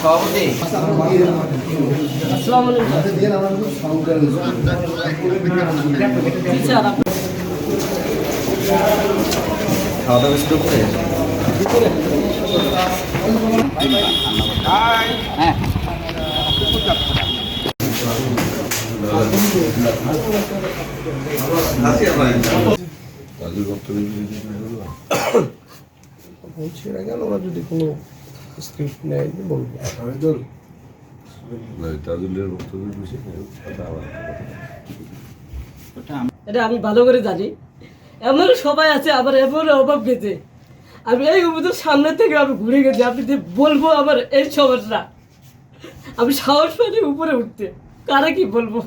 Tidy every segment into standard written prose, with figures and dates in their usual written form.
সভাপতি খাওয়া দাওয়া শুরু করে হ্যাঁ বলছি না কেন ওরা যদি কোনো স্ক্রিপ্ট নেয় বলবো এটা আমি ভালো করে জানি, এমন সবাই আছে আবার এমন অভাব গেছে। আমি এই উপদের সামনে থেকে আমি ঘুরে গেছি, আপনি যে বলবো আমার এই সমস্যা, আমি সাহস পাইনি উপরে উঠতে, কারে কি বলবো।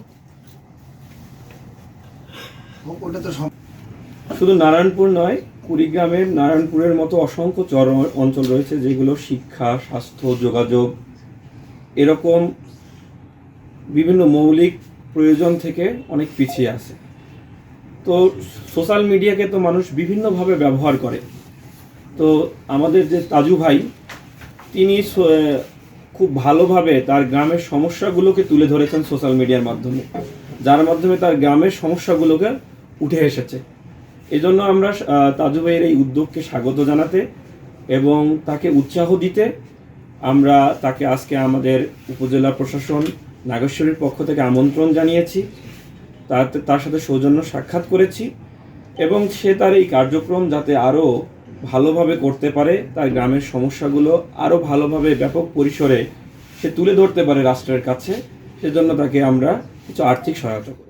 শুধু নারায়ণপুর নয়, কুড়িগ্রামের নারায়ণপুরের মতো অসংখ্য চর অঞ্চল রয়েছে যেগুলো শিক্ষা, স্বাস্থ্য, যোগাযোগ এরকম বিভিন্ন মৌলিক প্রয়োজন থেকে অনেক পিছিয়ে আছে। তো সোশ্যাল মিডিয়াকে তো মানুষ বিভিন্নভাবে ব্যবহার করে। তো আমাদের যে তাজু ভাই, তিনি খুব ভালোভাবে তার গ্রামের সমস্যাগুলোকে তুলে ধরেছেন সোশ্যাল মিডিয়ার মাধ্যমে, যার মাধ্যমে তার গ্রামের সমস্যাগুলোকে উঠে এসেছে। এজন্য আমরা তাজু ভাইয়ের এই উদ্যোগকে স্বাগত জানাতে এবং তাকে উৎসাহ দিতে আমরা তাকে আজকে আমাদের উপজেলা প্রশাসন নাগেশ্বরীর পক্ষ থেকে আমন্ত্রণ জানিয়েছি, তার সাথে সৌজন্য সাক্ষাৎ করেছি এবং সে তার এই কার্যক্রম যাতে আরও ভালোভাবে করতে পারে, তার গ্রামের সমস্যাগুলো আরও ভালোভাবে ব্যাপক পরিসরে সে তুলে ধরতে পারে রাষ্ট্রের কাছে, সেজন্য তাকে আমরা কিছু আর্থিক সহায়তা করি।